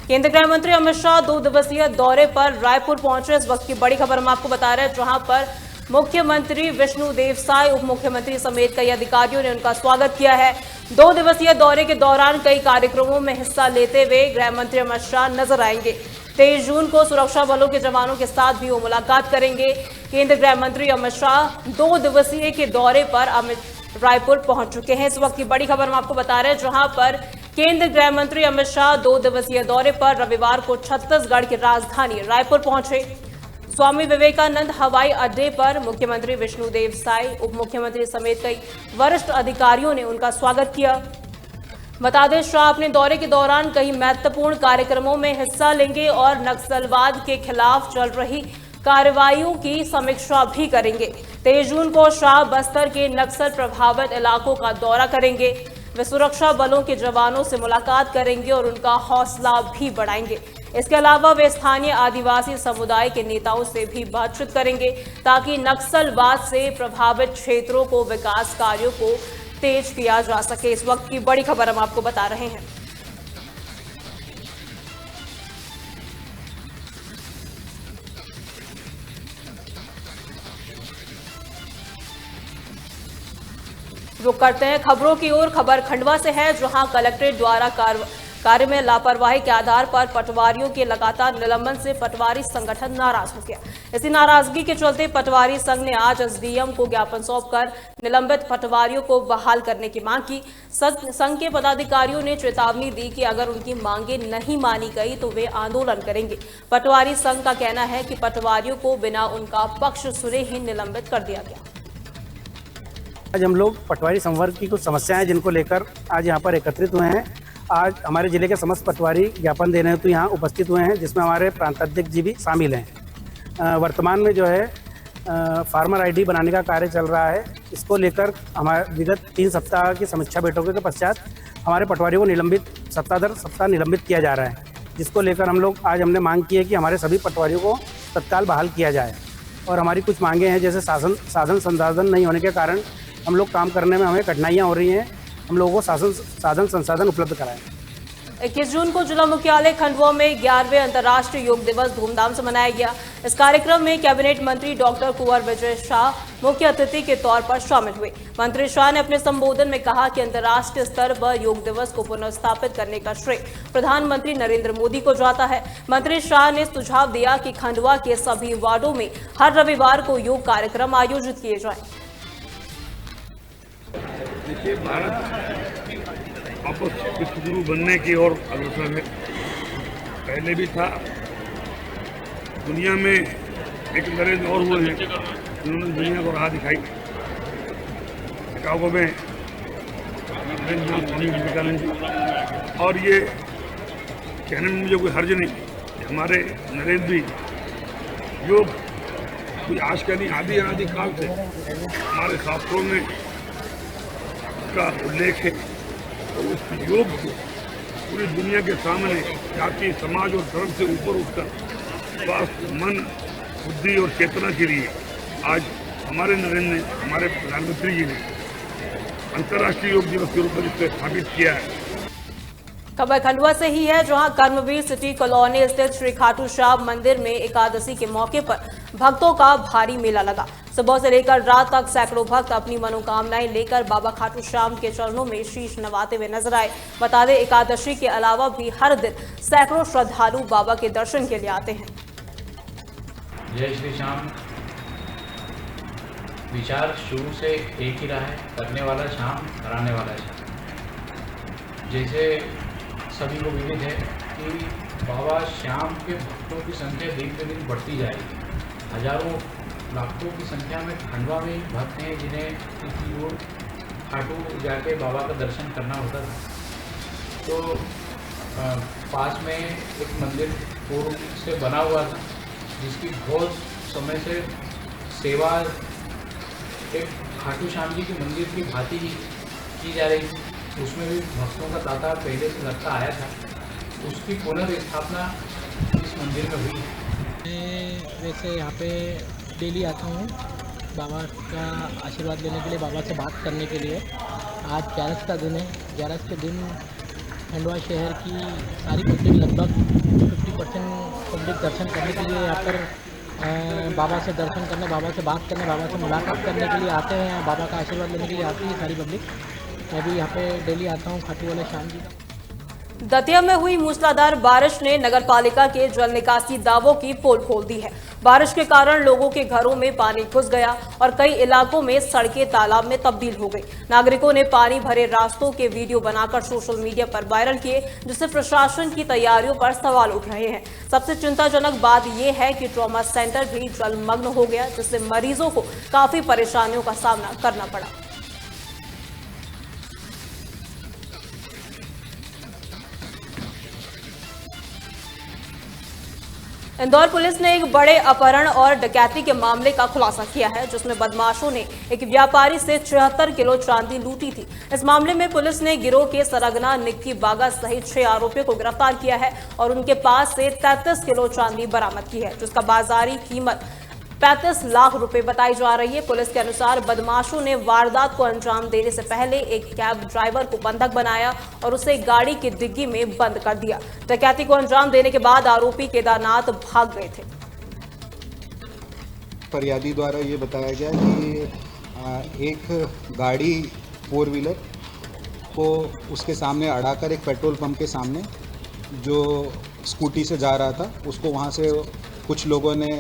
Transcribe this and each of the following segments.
केंद्रीय गृह मंत्री अमित शाह 2 दिवसीय दौरे पर रायपुर पहुंचे। इस वक्त की बड़ी खबर हम आपको बता रहे हैं, जहां पर मुख्यमंत्री विष्णुदेव साय, उप मुख्यमंत्री समेत कई अधिकारियों ने उनका स्वागत किया है। 2 दिवसीय दौरे के दौरान कई कार्यक्रमों में हिस्सा लेते हुए गृह मंत्री अमित शाह नजर आएंगे। 23 जून को सुरक्षा बलों के जवानों के साथ भी वो मुलाकात करेंगे। केंद्रीय गृह मंत्री अमित शाह 2 दिवसीय के दौरे पर रायपुर पहुंच चुके हैं। इस वक्त की बड़ी खबर हम आपको बता रहे हैं, जहां पर केंद्रीय गृह मंत्री अमित शाह 2 दिवसीय दौरे पर रविवार को छत्तीसगढ़ की राजधानी रायपुर पहुंचे। स्वामी विवेकानंद हवाई अड्डे पर मुख्यमंत्री विष्णुदेव साय, उप मुख्यमंत्री समेत कई वरिष्ठ अधिकारियों ने उनका स्वागत किया। बता दें, शाह अपने दौरे के दौरान कई महत्वपूर्ण कार्यक्रमों में हिस्सा लेंगे और नक्सलवाद के खिलाफ चल रही कार्रवाइयों की समीक्षा भी करेंगे। 23 जून को शाह बस्तर के नक्सल प्रभावित इलाकों का दौरा करेंगे। वे सुरक्षा बलों के जवानों से मुलाकात करेंगे और उनका हौसला भी बढ़ाएंगे। इसके अलावा वे स्थानीय आदिवासी समुदाय के नेताओं से भी बातचीत करेंगे, ताकि नक्सलवाद से प्रभावित क्षेत्रों को विकास कार्यों को तेज किया जा सके। इस वक्त की बड़ी खबर हम आपको बता रहे हैं। रुक करते हैं खबरों की ओर। खबर खंडवा से है, जहां कलेक्ट्रेट द्वारा कार्य में लापरवाही के आधार पर पटवारियों के लगातार निलंबन से पटवारी संगठन नाराज हो गया। इसी नाराजगी के चलते पटवारी संघ ने आज एसडीएम को ज्ञापन सौंपकर निलंबित पटवारियों को बहाल करने की मांग की। संघ के पदाधिकारियों ने चेतावनी दी कि अगर उनकी मांगे नहीं मानी गई तो वे आंदोलन करेंगे। पटवारी संघ का कहना है कि पटवारियों को बिना उनका पक्ष सुने ही निलंबित कर दिया गया। आज हम लोग पटवारी संवर्ग की कुछ समस्याएं जिनको लेकर आज यहाँ पर एकत्रित हुए हैं। आज हमारे जिले के समस्त पटवारी ज्ञापन देने हेतु यहाँ उपस्थित हुए हैं, जिसमें हमारे प्रांताध्यक्ष जी भी शामिल हैं। वर्तमान में जो है फार्मर आईडी बनाने का कार्य चल रहा है। इसको लेकर हमारे विगत 3 सप्ताह की समीक्षा बैठकों के पश्चात हमारे पटवारियों को निलंबित सप्ताह दर सप्ताह निलंबित किया जा रहा है, जिसको लेकर हम लोग आज हमने मांग की है कि हमारे सभी पटवारियों को तत्काल बहाल किया जाए। और हमारी कुछ मांगे हैं, जैसे साधन संसाधन नहीं होने के कारण हम लोग काम करने में हमें कठिनाइयाँ हो रही हैं। हम लोगों को साधन संसाधन उपलब्ध कराएं। 21 जून को जिला मुख्यालय खंडवा में 11वें अंतर्राष्ट्रीय योग दिवस धूमधाम से मनाया गया। इस कार्यक्रम में कैबिनेट मंत्री डॉक्टर कुंवर विजय शाह मुख्य अतिथि के तौर पर शामिल हुए। मंत्री शाह ने अपने संबोधन में कहा कि अंतर्राष्ट्रीय स्तर पर योग दिवस को पुनर्स्थापित करने का श्रेय प्रधानमंत्री नरेंद्र मोदी को जाता है। मंत्री शाह ने सुझाव दिया कि खंडवा के सभी वार्डों में हर रविवार को योग कार्यक्रम आयोजित किए जाए। देखिए, भारत वापस विश्वगुरु बनने की ओर अग्रसर है। पहले भी था। दुनिया में एक नरेंद्र और हुए हैं जिन्होंने दुनिया को राह दिखाई। शिकागो में स्वामी विवेकानंद जी। और ये कहने में मुझे कोई हर्ज नहीं, हमारे नरेंद्र भी योग कोई आज का नहीं, आदि अनादि काल से हमारे शास्त्रों में का उल्लेख है। तो उस योग को पूरी दुनिया के सामने जाति, समाज और धर्म से ऊपर उठकर स्वास्थ्य, मन, बुद्धि और चेतना के लिए आज हमारे नरेंद्र ने, हमारे प्रधानमंत्री जी ने अंतर्राष्ट्रीय योग दिवस के रूप में इसे स्थापित किया है। खबर खंडवा से ही है, जहां कर्मवीर सिटी कॉलोनी स्थित श्री खाटू श्याम मंदिर में एकादशी के मौके पर भक्तों का भारी मेला लगा। सुबह से लेकर रात तक सैकड़ों भक्त अपनी मनोकामनाएं लेकर बाबा खाटू श्याम के चरणों में शीश नवाते हुए नजर आए। बता दें, एकादशी के अलावा भी हर दिन सैकड़ों श्रद्धालु बाबा के दर्शन के लिए आते हैं। जय श्री श्याम। विचार शुरू से एक ही रहा है, करने वाला श्याम, हराने वाला श्याम। जैसे सभी को विदित है कि बाबा श्याम के भक्तों की संख्या दिन पे दिन बढ़ती जा रही है। हजारों लाखों की संख्या में खंडवा में भक्त हैं जिन्हें किसी और खाटू जाके बाबा का दर्शन करना होता था। तो पास में एक मंदिर पूर्व से बना हुआ था, जिसकी बहुत समय से सेवा एक खाटू श्याम जी के मंदिर की भांति की जा रही थी। उसमें भी भक्तों का तांता पहले से लगता आया था। उसकी पुनर्स्थापना इस मंदिर में हुई। मैं वैसे यहाँ पे डेली आता हूँ बाबा का आशीर्वाद लेने के लिए, बाबा से बात करने के लिए। आज 11 का दिन है। 11 के दिन खंडवा शहर की सारी पब्लिक लगभग 50% पब्लिक दर्शन करने के लिए यहाँ पर बाबा से दर्शन करने, बाबा से बात करने, बाबा से मुलाकात करने के लिए आते हैं, बाबा का आशीर्वाद लेने के लिए आती है सारी पब्लिक। मैं भी यहाँ पे डेली आता हूँ खाटू वाले श्याम जी का। दतिया में हुई मूसलाधार बारिश ने नगरपालिका के जल निकासी दावों की पोल खोल दी है। बारिश के कारण लोगों के घरों में पानी घुस गया और कई इलाकों में सड़कें तालाब में तब्दील हो गई। नागरिकों ने पानी भरे रास्तों के वीडियो बनाकर सोशल मीडिया पर वायरल किए, जिससे प्रशासन की तैयारियों पर सवाल उठ रहे हैं। सबसे चिंताजनक बात यह है कि ट्रॉमा सेंटर भी जलमग्न हो गया, जिससे मरीजों को काफी परेशानियों का सामना करना पड़ा। इंदौर पुलिस ने एक बड़े अपहरण और डकैती के मामले का खुलासा किया है, जिसमें बदमाशों ने एक व्यापारी से 76 किलो चांदी लूटी थी। इस मामले में पुलिस ने गिरोह के सरगना निक्की बागा सहित 6 आरोपियों को गिरफ्तार किया है और उनके पास से 33 किलो चांदी बरामद की है, जिसका बाजारी कीमत 35 लाख रुपए बताई जा रही है। पुलिस के अनुसार बदमाशों ने वारदात को अंजाम देने से पहले एक कैब ड्राइवर को बंधक बनाया और उसे गाड़ी की डिग्गी में बंद कर दिया। डकैती को अंजाम देने के बाद आरोपी केदारनाथ भाग गए थे। फरियादी द्वारा ये बताया गया कि एक गाड़ी 4 व्हीलर को उसके सामने अड़ाकर एक पेट्रोल पंप के सामने जो स्कूटी से जा रहा था, उसको वहाँ से कुछ लोगों ने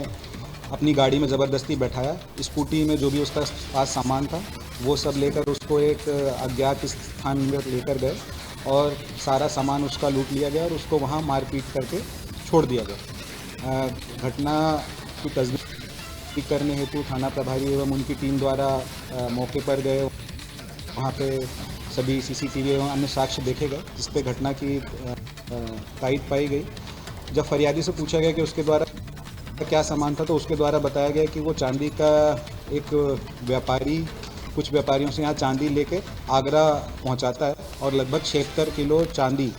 अपनी गाड़ी में ज़बरदस्ती बैठाया। स्कूटी में जो भी उसका पास सामान था वो सब लेकर उसको एक अज्ञात स्थान में लेकर गए और सारा सामान उसका लूट लिया गया और उसको वहाँ मारपीट करके छोड़ दिया गया। घटना की तस्दीक करने हेतु थाना प्रभारी एवं उनकी टीम द्वारा मौके पर गए। वहाँ पे सभी CCTV एवं अन्य साक्ष्य देखे गए, जिस पे घटना की तायद पाई गई। जब फरियादी से पूछा गया कि उसके द्वारा क्या सामान था, तो उसके द्वारा बताया गया कि वो चांदी का एक व्यापारी कुछ व्यापारियों से यहाँ चांदी लेके आगरा पहुँचाता है और लगभग 76 किलो चांदी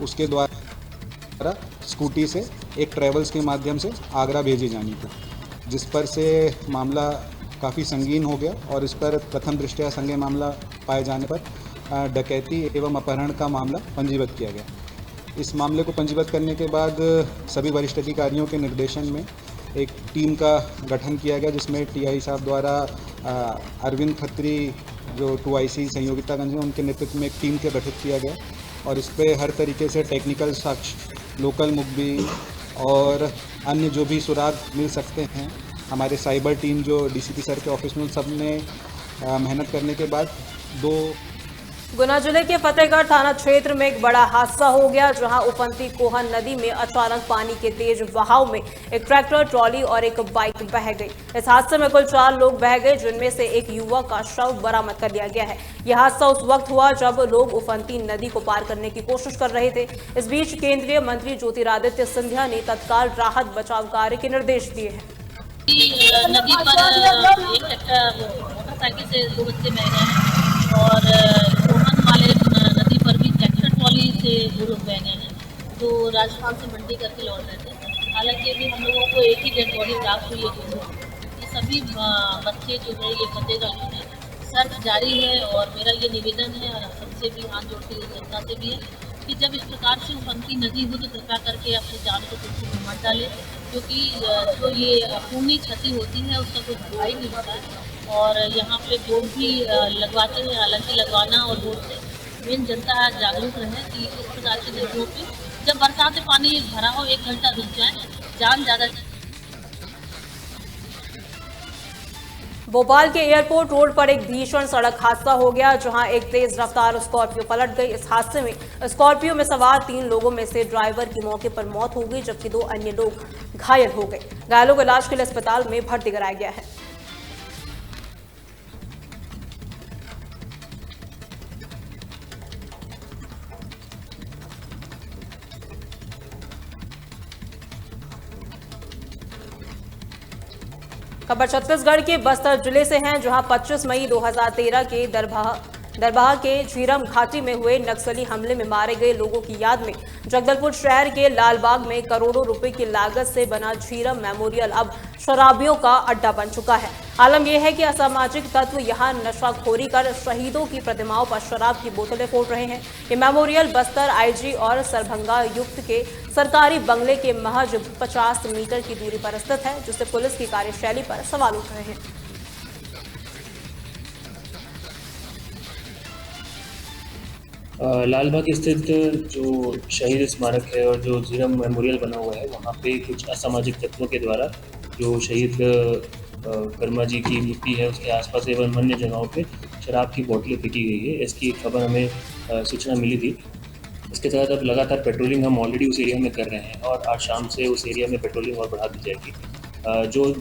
उसके द्वारा स्कूटी से एक ट्रेवल्स के माध्यम से आगरा भेजी जानी थी, जिस पर से मामला काफ़ी संगीन हो गया और इस पर प्रथम दृष्टया संज्ञेय मामला पाए जाने पर डकैती एवं अपहरण का मामला पंजीबद्ध किया गया। इस मामले को पंजीबद्ध करने के बाद सभी वरिष्ठ अधिकारियों के निर्देशन में एक टीम का गठन किया गया, जिसमें TI साहब द्वारा अरविंद खत्री जो 2IC संयोगितागंज हैं उनके नेतृत्व में एक टीम का गठित किया गया और इस पर हर तरीके से टेक्निकल साक्ष्य, लोकल मुखबिर और अन्य जो भी सुराग मिल सकते हैं, हमारे साइबर टीम जो DCP सर के ऑफिस में, सब ने मेहनत करने के बाद गुना जिले के फतेहगढ़ थाना क्षेत्र में एक बड़ा हादसा हो गया, जहां उफनती कोहन नदी में अचानक पानी के तेज बहाव में एक ट्रैक्टर, ट्रॉली और एक बाइक बह गई। इस हादसे में कुल 4 लोग बह गए, जिनमें से एक युवक का शव बरामद कर लिया गया है। यह हादसा उस वक्त हुआ जब लोग उफनती नदी को पार करने की कोशिश कर रहे थे। इस बीच केंद्रीय मंत्री ज्योतिरादित्य सिंधिया ने तत्काल राहत बचाव कार्य के निर्देश दिए हैं। नदी पर एक ट्रैक्टर मोटरसाइकिल से 2 बच्चे बह गए हैं और कोहन वाले नदी पर भी ट्रैक्टर ट्रॉली से 2 लोग बह गए हैं, जो राजस्थान से मंडी करके लौट रहे थे। हालांकि अभी हम लोगों को एक ही डेड बॉडी प्राप्त हुई है। ये सभी बच्चे जो है ये फतेहगढ़ में हैं। सर्च जारी है और मेरा ये निवेदन है और सबसे भी हाथ जोड़ के जनता से भी है कि जब इस प्रकार से उफनती नदी हो तो कृपया करके अपनी जान को जोखिम में मत डालें, क्योंकि जो ये पूर्णी क्षति होती है उसका कोई भरपाई नहीं होता है। और यहाँ पे बोर्ड भी लगवाते हैं, हालांकि लगवाना और बोर्ड से मेन जनता जागरूक रहे कि इस प्रकार की नदियों पे जब बरसात से पानी भरा हो 1 घंटा रुक जाए, जान ज़्यादा। भोपाल के एयरपोर्ट रोड पर एक भीषण सड़क हादसा हो गया, जहां एक तेज रफ्तार स्कॉर्पियो पलट गई। इस हादसे में स्कॉर्पियो में सवार 3 लोगों में से ड्राइवर की मौके पर मौत हो गई, जबकि 2 अन्य लोग घायल हो गए। घायलों को इलाज के लिए अस्पताल में भर्ती कराया गया है। खबर छत्तीसगढ़ के बस्तर जिले से हैं, जहां 25 मई 2013 के दरबाह के झीरम घाटी में हुए नक्सली हमले में मारे गए लोगों की याद में जगदलपुर शहर के लालबाग में करोड़ों रुपए की लागत से बना झीरम मेमोरियल अब शराबियों का अड्डा बन चुका है। आलम यह है कि असामाजिक तत्व यहां नशाखोरी कर शहीदों की प्रतिमाओं पर शराब की बोतलें फोड़ रहे हैं। ये मेमोरियल बस्तर आईजी और सरभंगा युक्त के सरकारी बंगले के महज 50 मीटर की दूरी पर स्थित है, जिससे पुलिस की कार्यशैली पर सवाल उठ रहे हैं। लालबाग स्थित जो शहीद स्मारक है और जो झीरम मेमोरियल बना हुआ है, वहाँ पे कुछ असामाजिक तत्वों के द्वारा जो शहीद कर्मा जी की मूर्ति है उसके आसपास एवं अन्य जगहों पे शराब की बोतलें फेंकी गई है। इसकी खबर हमें सूचना मिली थी। इसके तहत अब लगातार पेट्रोलिंग हम ऑलरेडी उस एरिया में कर रहे हैं और आज शाम से उस एरिया में पेट्रोलिंग और बढ़ा दी जाएगी।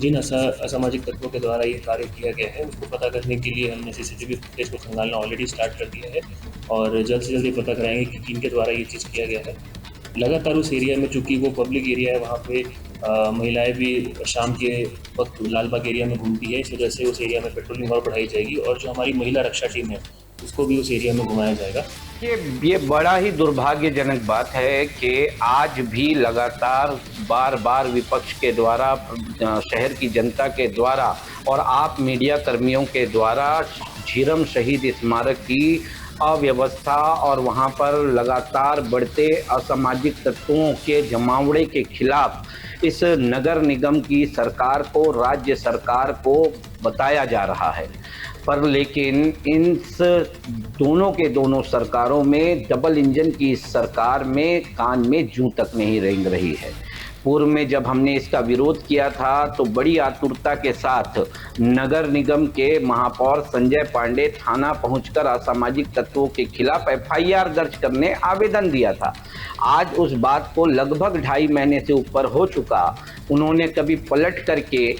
जिन असामाजिक तत्वों के द्वारा ये कार्य किया गया है उसको पता करने के लिए हमने CCTV फुटेज को खंगालना ऑलरेडी स्टार्ट कर दिया है और जल्द से जल्द ये पता कराएंगे कि किनके द्वारा ये चीज़ किया गया है। लगातार उस एरिया में, चूँकि वो पब्लिक एरिया है, वहाँ पे महिलाएं भी शाम के वक्त लालबाग एरिया में घूमती है। इस वजह से उस एरिया में पेट्रोलिंग और बढ़ाई जाएगी और जो हमारी महिला रक्षा टीम है उसको भी उस एरिया में घुमाया जाएगा। ये बड़ा ही दुर्भाग्यजनक बात है कि आज भी लगातार बार बार विपक्ष के द्वारा, शहर की जनता के द्वारा और आप मीडिया कर्मियों के द्वारा झीरम शहीद स्मारक की अव्यवस्था और वहां पर लगातार बढ़ते असामाजिक तत्वों के जमावड़े के खिलाफ इस नगर निगम की सरकार को, राज्य सरकार को बताया जा रहा है। पर लेकिन इन दोनों के दोनों सरकारों में, डबल इंजन की इस सरकार में कान में जूं तक नहीं रेंग रही है। पूर्व में जब हमने इसका विरोध किया था तो बड़ी आतुरता के साथ नगर निगम के महापौर संजय पांडे थाना पहुंचकर असामाजिक तत्वों के खिलाफ FIR दर्ज करने आवेदन दिया था। आज उस बात को लगभग 2.5 महीने से ऊपर हो चुका। उन्होंने कभी पलट करके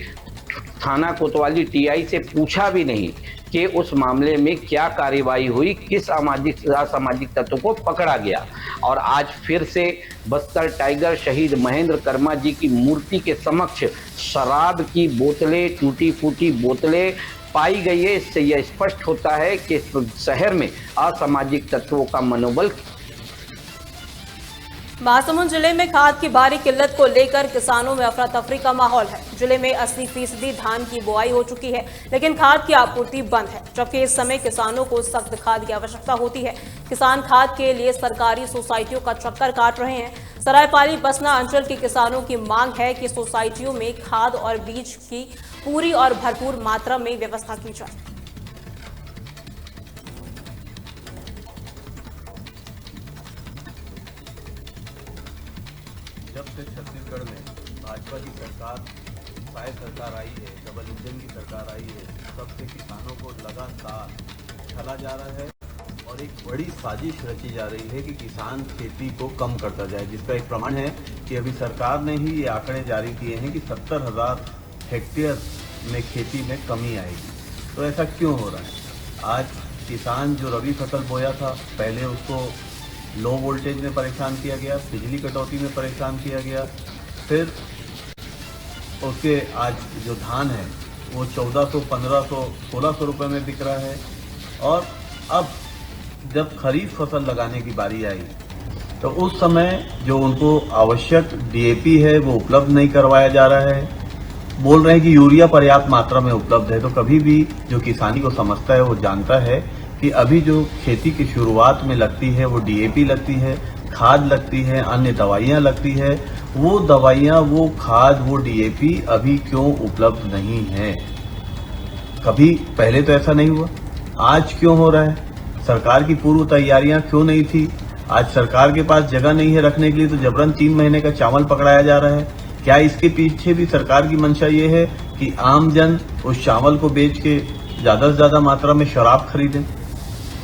थाना कोतवाली TI से पूछा भी नहीं कि उस मामले में क्या कार्रवाई हुई, किस असामाजिक तत्व को पकड़ा गया। और आज फिर से बस्तर टाइगर शहीद महेंद्र कर्मा जी की मूर्ति के समक्ष शराब की बोतलें, टूटी फूटी बोतलें पाई गई है। इससे यह स्पष्ट होता है कि शहर में असामाजिक तत्वों का मनोबल। महासमुंद जिले में खाद की भारी किल्लत को लेकर किसानों में अफरा तफरी का माहौल है। जिले में 80% धान की बुआई हो चुकी है, लेकिन खाद की आपूर्ति बंद है, जबकि इस समय किसानों को सख्त खाद की आवश्यकता होती है। किसान खाद के लिए सरकारी सोसाइटियों का चक्कर काट रहे हैं। सरायपाली बसना अंचल के किसानों की मांग है कि सोसाइटियों में खाद और बीज की पूरी और भरपूर मात्रा में व्यवस्था की जाए। जब से छत्तीसगढ़ में भाजपा की सरकार, साय सरकार आई है, डबल इंजन की सरकार आई है, तब से किसानों को लगातार छला जा रहा है और एक बड़ी साजिश रची जा रही है कि किसान खेती को कम करता जाए, जिसका एक प्रमाण है कि अभी सरकार ने ही ये आंकड़े जारी किए हैं कि 70,000 हेक्टेयर में खेती में कमी आएगी। तो ऐसा क्यों हो रहा है? आज किसान जो रबी फसल बोया था, पहले उसको लो वोल्टेज में परेशान किया गया, बिजली कटौती में परेशान किया गया, फिर उसके आज जो धान है वो 1400, 1500, 1600 रुपये में बिक रहा है। और अब जब खरीफ फसल लगाने की बारी आई तो उस समय जो उनको आवश्यक DAP है वो उपलब्ध नहीं करवाया जा रहा है। बोल रहे हैं कि यूरिया पर्याप्त मात्रा में उपलब्ध है। तो कभी भी जो किसानी को समझता है वो जानता है कि अभी जो खेती की शुरुआत में लगती है वो DAP लगती है, खाद लगती है, अन्य दवाइयाँ लगती है। वो दवाइयाँ, वो खाद, वो DAP अभी क्यों उपलब्ध नहीं है? कभी पहले तो ऐसा नहीं हुआ, आज क्यों हो रहा है? सरकार की पूर्व तैयारियां क्यों नहीं थी? आज सरकार के पास जगह नहीं है रखने के लिए तो जबरन 3 महीने का चावल पकड़ाया जा रहा है। क्या इसके पीछे भी सरकार की मंशा ये है कि आम जन उस चावल को बेच के ज्यादा से ज्यादा मात्रा में शराब खरीदें?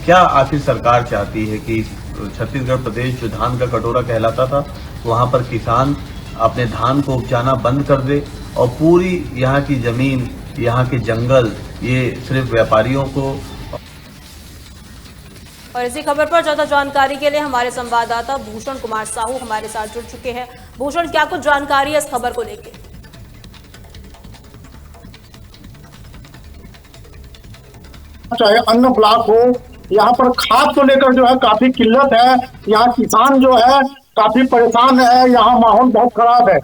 क्या आखिर सरकार चाहती है कि छत्तीसगढ़ प्रदेश जो धान का कटोरा कहलाता था, वहां पर किसान अपने धान को उपजाना बंद कर दे और पूरी यहाँ की जमीन, यहाँ के जंगल ये सिर्फ व्यापारियों को। और इसी खबर पर ज्यादा जानकारी के लिए हमारे संवाददाता भूषण कुमार साहू हमारे साथ जुड़ चुके हैं। भूषण, क्या कुछ जानकारी है इस खबर को लेकर? चाहे अन्न ब्लॉक हो, यहाँ पर खाद को लेकर जो है काफी किल्लत है। यहाँ किसान जो है काफी परेशान है, यहाँ माहौल बहुत खराब है।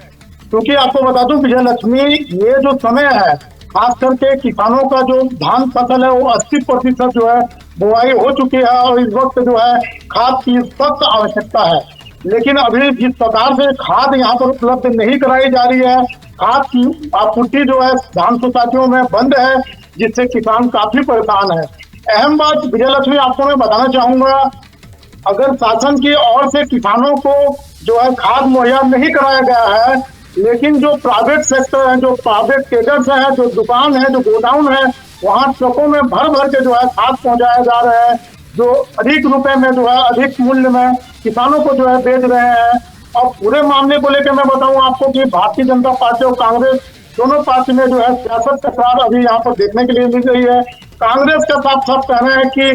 क्योंकि आपको बता दूं विजय लक्ष्मी, ये जो समय है खास करके किसानों का जो धान फसल है वो 80% जो है बुआई हो चुकी है और इस वक्त जो है खाद की सख्त आवश्यकता है। लेकिन अभी जिस प्रकार से खाद यहाँ पर उपलब्ध नहीं कराई जा रही है, खाद की आपूर्ति जो है धान सोसाइटियों में बंद है, जिससे किसान काफी परेशान है। अहम बात विजय लक्ष्मी आपको मैं बताना चाहूंगा, अगर शासन की ओर से किसानों को जो है खाद मुहैया नहीं कराया गया है, लेकिन जो प्राइवेट सेक्टर है, जो प्राइवेट ट्रेडर्स है, जो दुकान है, जो गोडाउन है, वहाँ ट्रकों में भर भर के जो है खाद पहुंचाया जा रहा है, जो अधिक रुपए में जो है अधिक मूल्य में किसानों को जो है बेच रहे हैं। और पूरे मामले को लेकर मैं बताऊं आपको कि भारतीय जनता पार्टी और कांग्रेस दोनों पार्टी में जो है सियासत तकरार अभी यहाँ पर देखने के लिए मिल रही है। कांग्रेस का साफ साफ कहना है कि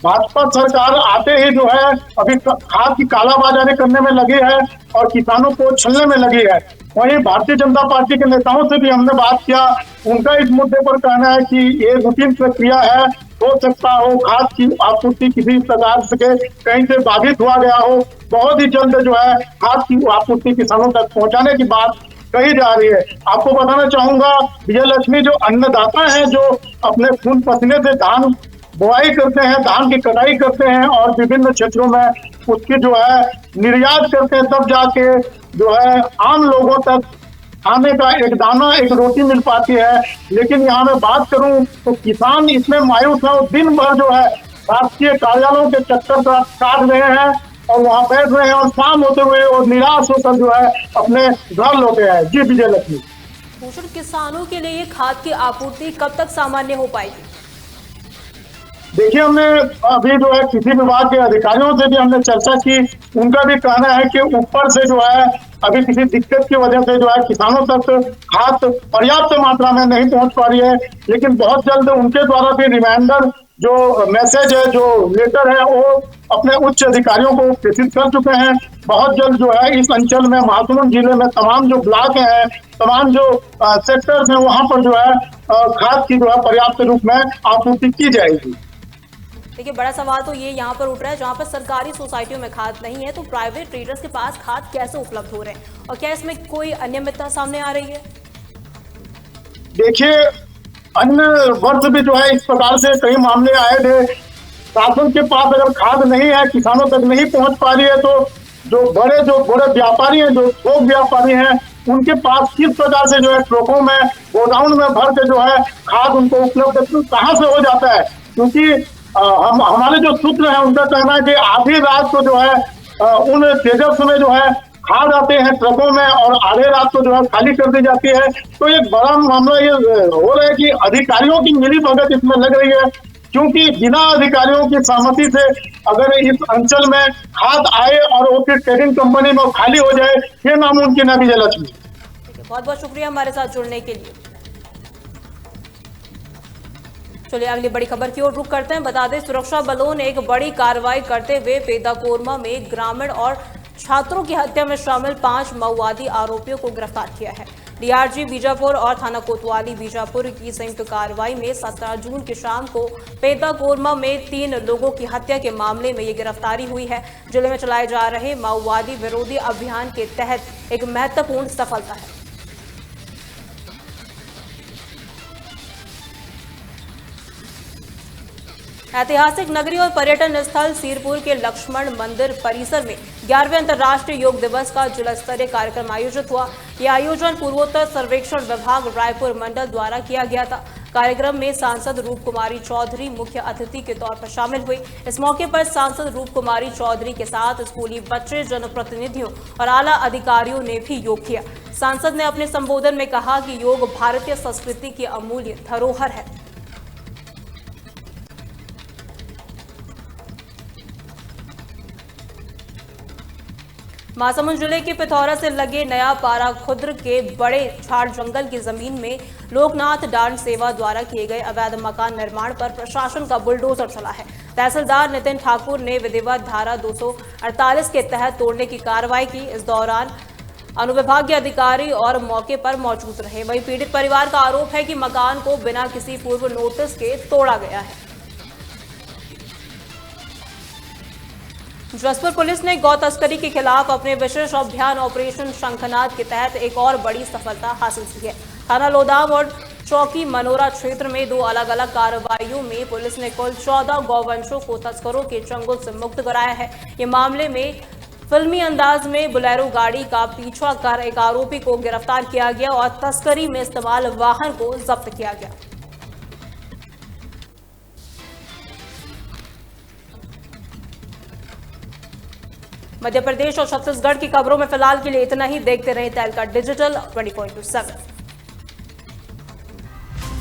भाजपा सरकार आते ही जो है अभी खाद की कालाबाजारी करने में लगी है और किसानों को छलने में लगी है। वहीं भारतीय जनता पार्टी के नेताओं से भी हमने बात किया, उनका इस मुद्दे पर कहना है कि ये रूटीन प्रक्रिया है, हो सकता हो खाद की आपूर्ति किसी प्रकार से कहीं से बाधित हुआ गया हो, बहुत ही जल्द जो है खाद की आपूर्ति किसानों तक पहुंचाने की बात कही जा रही है। आपको बताना चाहूंगा विजय लक्ष्मी, जो अन्नदाता है, जो अपने खून पसीने से धान बुआई करते हैं, धान की कटाई करते हैं और विभिन्न क्षेत्रों में उसकी जो है निर्यात करते हैं, तब जाके जो है आम लोगों तक खाने का एक दाना, एक रोटी मिल पाती है। लेकिन यहाँ मैं बात करूं तो किसान इसमें मायूस है और दिन भर जो है राष्ट्रीय कार्यालयों के चक्कर काट रहे हैं और वहाँ बैठ रहे हैं और शाम होते हुए और निराश होकर जो है अपने घर लौटे हैं। जी विजय लक्ष्मी। भूषण, किसानों के लिए खाद की आपूर्ति कब तक सामान्य हो पाएगी? देखिए, हमने अभी जो है कृषि विभाग के अधिकारियों से भी हमने चर्चा की, उनका भी कहना है कि ऊपर से जो है अभी किसी दिक्कत की वजह से जो है किसानों तक खाद पर्याप्त मात्रा में नहीं पहुंच पा रही है। लेकिन बहुत जल्द उनके द्वारा भी रिमाइंडर जो मैसेज है, जो लेटर है, वो अपने उच्च अधिकारियों को प्रेषित कर चुके हैं। बहुत जल्द जो है इस अंचल में महासमुंद जिले में तमाम जो ब्लॉक हैं, तमाम जो सेक्टर्स हैं, वहां पर जो है खाद की जो है पर्याप्त रूप में आपूर्ति की जाएगी। देखिए, बड़ा सवाल तो ये यहाँ पर उठ रहा है, जहाँ पर सरकारी सोसाइटियों में खाद नहीं है तो प्राइवेट ट्रेडर्स के पास खाद कैसे उपलब्ध हो रहे हैं और क्या इसमें कोई अनियमितता सामने आ रही है? देखिए, अन्य वर्ष भी जो है इस प्रकार से कई मामले आए थे। शासन के पास अगर खाद नहीं है, किसानों तक नहीं पहुंच पा रही है, तो जो बड़े व्यापारी हैं, जो थोक व्यापारी हैं, उनके पास किस प्रकार से जो है ट्रकों में, गोडाउन में भर के जो है खाद उनको उपलब्ध कहाँ से हो जाता है। क्योंकि हमारे जो सूत्र हैं उनका कहना है कि आधी रात को जो है उन ट्रेडर्स में जो है खाद आते हैं ट्रकों में और आधे रात को जो है खाली कर दी जाती है। तो एक बड़ा मामला ये हो रहा है कि अधिकारियों की मिलीभगत इसमें लग रही है, क्योंकि बिना अधिकारियों की सहमति से अगर इस अंचल में खाद आए और वो फिर ट्रेडिंग कंपनी में खाली हो जाए, ये नामुमकिन है विजय लक्ष्मी। बहुत बहुत शुक्रिया हमारे साथ जुड़ने के लिए। चलिए अगली बड़ी खबर की ओर रुख करते हैं। बता दें, सुरक्षा बलों ने एक बड़ी कार्रवाई करते हुए पेदाकोरमा में ग्रामीण और छात्रों की हत्या में शामिल 5 माओवादी आरोपियों को गिरफ्तार किया है। डीआरजी बीजापुर और थाना कोतवाली बीजापुर की संयुक्त कार्रवाई में 17 जून की शाम को पेदाकोरमा में 3 लोगों की हत्या के मामले में ये गिरफ्तारी हुई है। जिले में चलाए जा रहे माओवादी विरोधी अभियान के तहत एक महत्वपूर्ण सफलता है। ऐतिहासिक नगरी और पर्यटन स्थल सीरपुर के लक्ष्मण मंदिर परिसर में 11वें अंतर्राष्ट्रीय योग दिवस का जिला स्तरीय कार्यक्रम आयोजित हुआ। यह आयोजन पूर्वोत्तर सर्वेक्षण विभाग रायपुर मंडल द्वारा किया गया था। कार्यक्रम में सांसद रूप कुमारी चौधरी मुख्य अतिथि के तौर पर शामिल हुई। इस मौके पर सांसद रूप कुमारी चौधरी के साथ स्कूली बच्चे, जनप्रतिनिधियों और आला अधिकारियों ने भी योग किया। सांसद ने अपने संबोधन में कहा कि योग भारतीय संस्कृति की अमूल्य धरोहर है। महासमुंद जिले के पिथौरा से लगे नया पारा खुर्द के बड़े झाड़ जंगल की जमीन में लोकनाथ डांस सेवा द्वारा किए गए अवैध मकान निर्माण पर प्रशासन का बुलडोजर चला है। तहसीलदार नितिन ठाकुर ने विधिवत धारा 248 के तहत तोड़ने की कार्रवाई की। इस दौरान अनुविभागीय अधिकारी और मौके पर मौजूद रहे। वहीं पीड़ित परिवार का आरोप है कि मकान को बिना किसी पूर्व नोटिस के तोड़ा गया है। जसपुर पुलिस ने गौ तस्करी के खिलाफ अपने विशेष अभियान ऑपरेशन शंखनाद के तहत एक और बड़ी सफलता हासिल की है। थाना लोदाम और चौकी मनोरा क्षेत्र में 2 अलग अलग कार्रवाइयों में पुलिस ने कुल 14 गौवंशों को तस्करों के चंगुल से मुक्त कराया है। ये मामले में फिल्मी अंदाज में बोलेरो गाड़ी का पीछा कर एक आरोपी को गिरफ्तार किया गया और तस्करी में इस्तेमाल वाहन को जब्त किया गया। मध्य प्रदेश और छत्तीसगढ़ की खबरों में फिलहाल के लिए इतना ही। देखते रहें तहलका डिजिटल 24/7।